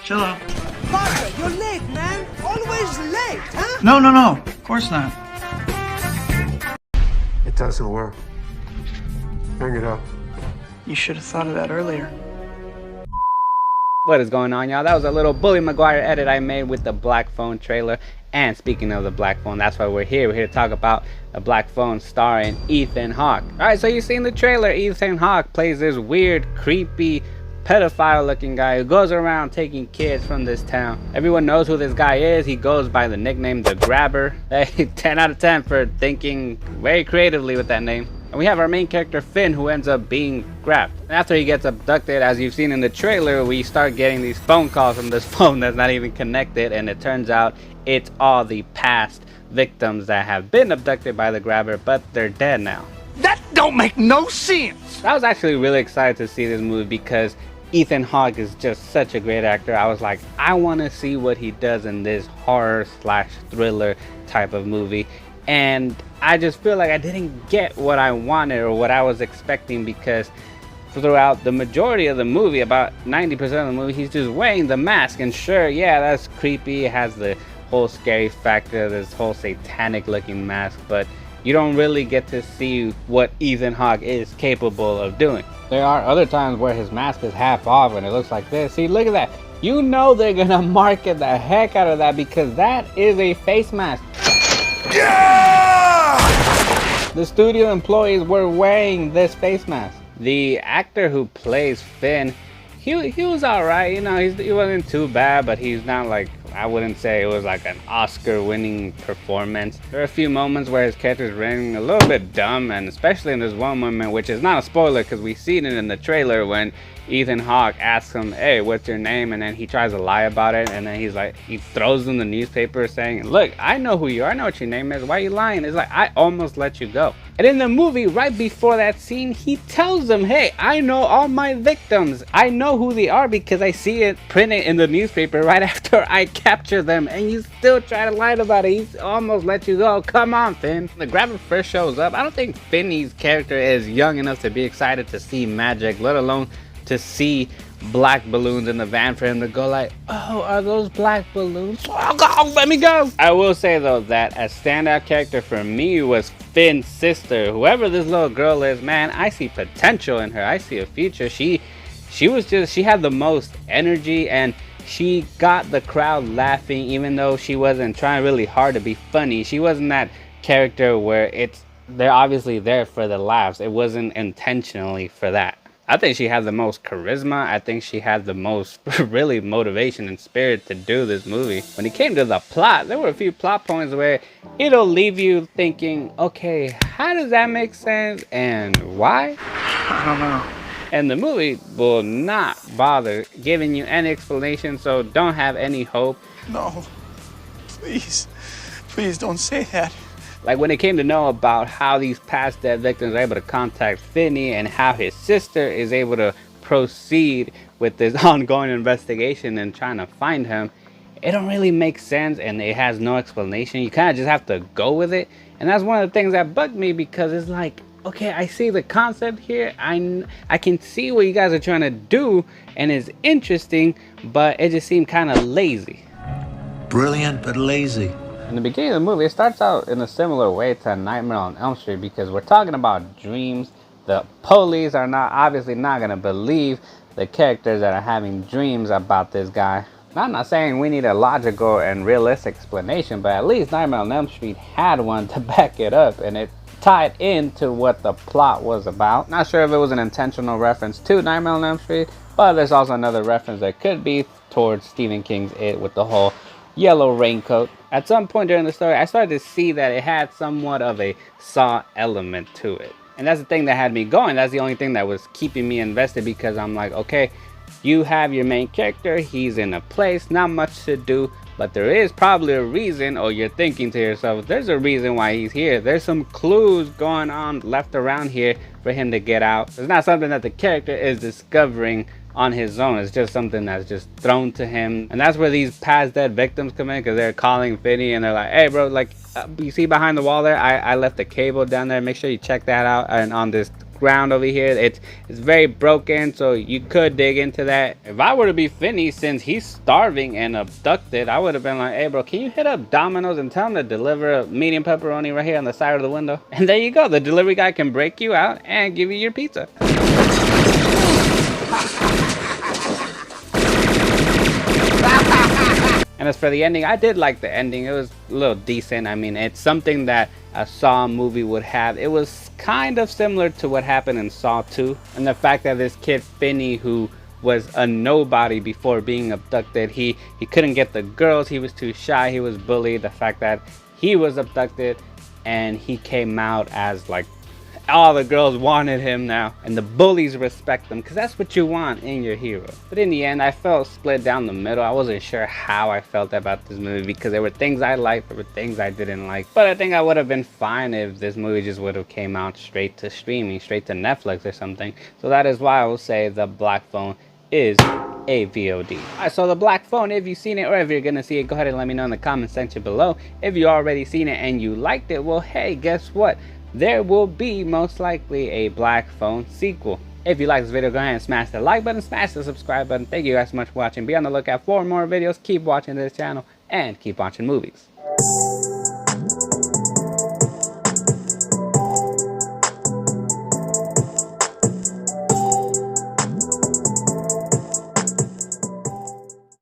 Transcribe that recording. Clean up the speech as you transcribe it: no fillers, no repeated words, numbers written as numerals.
Chill out. Parker, you're late, man. Always late, huh? No, no, no. Of course not. It doesn't work. Hang it up. You should have thought of that earlier. What is going on, y'all? That was a little Bully Maguire edit I made with the Black Phone trailer. And speaking of the Black Phone, that's why we're here. We're here to talk about the Black Phone starring Ethan Hawke. Alright, so you've seen the trailer. Ethan Hawke plays this weird, creepy, pedophile looking guy who goes around taking kids from this town. Everyone knows who this guy is. He goes by the nickname The Grabber. Hey, 10 out of 10 for thinking very creatively with that name. And we have our main character Finn, who ends up being grabbed. After he gets abducted, as you've seen in the trailer, we start getting these phone calls from this phone that's not even connected, and it turns out it's all the past victims that have been abducted by the Grabber, but they're dead now. That don't make no sense! I was actually really excited to see this movie because Ethan Hawke is just such a great actor. I was like, I want to see what he does in this horror slash thriller type of movie. And I just feel like I didn't get what I wanted or what I was expecting, because throughout the majority of the movie, about 90% of the movie, he's just wearing the mask. And sure, yeah, that's creepy. It has the whole scary factor, this whole satanic looking mask, but you don't really get to see what Ethan Hawke is capable of doing. There are other times where his mask is half off and it looks like this. See, look at that. You know they're gonna market the heck out of that because that is a face mask. Yeah! The studio employees were wearing this face mask. The actor who plays Finn, he was alright, you know, he wasn't too bad, but he's not like, I wouldn't say it was like an Oscar-winning performance. There are a few moments where his character's running a little bit dumb, and especially in this one moment, which is not a spoiler because we've seen it in the trailer, when Ethan Hawke asks him, hey, what's your name? And then he tries to lie about it, and then he's like, he throws him the newspaper saying, look, I know who you are, I know what your name is, why are you lying? It's like, I almost let you go. And in the movie, right before that scene, he tells them, hey, I know all my victims. I know who they are because I see it printed in the newspaper right after I capture them, and you still try to lie about it. He's almost let you go. Come on, Finn. The Grabber first shows up. I don't think Finney's character is young enough to be excited to see magic, let alone to see black balloons in the van for him to go like, oh, are those black balloons? Oh, God, let me go. I will say though that a standout character for me was Finn's sister. Whoever this little girl is, man, I see potential in her. I see a future. She had the most energy, and she got the crowd laughing even though she wasn't trying really hard to be funny. She wasn't that character where they're obviously there for the laughs. It wasn't intentionally for that. I think she had the most charisma. I think she had the most really motivation and spirit to do this movie. When it came to the plot, there were a few plot points where it'll leave you thinking, okay, how does that make sense and why? I don't know. And the movie will not bother giving you any explanation, so don't have any hope. No. Please. Please don't say that. Like when it came to know about how these past dead victims are able to contact Finney and how his sister is able to proceed with this ongoing investigation and trying to find him, it don't really make sense and it has no explanation. You kind of just have to go with it. And that's one of the things that bugged me, because it's like, okay, I see the concept here. I can see what you guys are trying to do and it's interesting, but it just seemed kind of lazy. Brilliant but lazy. In the beginning of the movie, it starts out in a similar way to Nightmare on Elm Street, because we're talking about dreams. The police are obviously not going to believe the characters that are having dreams about this guy. Now, I'm not saying we need a logical and realistic explanation, but at least Nightmare on Elm Street had one to back it up, and it tied into what the plot was about. Not sure if it was an intentional reference to Nightmare on Elm Street, but there's also another reference that could be towards Stephen King's It with the whole yellow raincoat. At some point during the story, I started to see that it had somewhat of a Saw element to it. And that's the thing that had me going. That's the only thing that was keeping me invested, because I'm like, okay, you have your main character, he's in a place, not much to do, but there is probably a reason, or you're thinking to yourself, there's a reason why he's here. There's some clues going on left around here for him to get out. It's not something that the character is discovering on his own. It's just something that's just thrown to him. And that's where these past dead victims come in, because they're calling Finney and they're like, hey bro, like you see behind the wall there, I left the cable down there, make sure you check that out. And on this ground over here. It's very broken, so you could dig into that. If I were to be Finney, since he's starving and abducted, I would have been like, hey bro, can you hit up Domino's and tell him to deliver a medium pepperoni right here on the side of the window? And there you go, the delivery guy can break you out and give you your pizza. And as for the ending, I did like the ending. It was a little decent. I mean, it's something that a Saw movie would have. It was kind of similar to what happened in Saw 2. And the fact that this kid Finney, who was a nobody before being abducted, he couldn't get the girls. He was too shy. He was bullied. The fact that he was abducted and he came out as like all the girls wanted him now, and the bullies respect them, because that's what you want in your hero. But in the end, I felt split down the middle. I wasn't sure how I felt about this movie, because there were things I liked, there were things I didn't like. But I think I would have been fine if this movie just would have came out straight to streaming, straight to Netflix or something. So that is why I will say The Black Phone is a VOD. Alright, so The Black Phone, if you've seen it or if you're gonna see it, go ahead and let me know in the comment section below. If you already seen it and you liked it, well hey, guess what? There will be most likely a Black Phone sequel. If you like this video, go ahead and smash the like button, smash the subscribe button. Thank you guys so much for watching. Be on the lookout for more videos. Keep watching this channel and keep watching movies.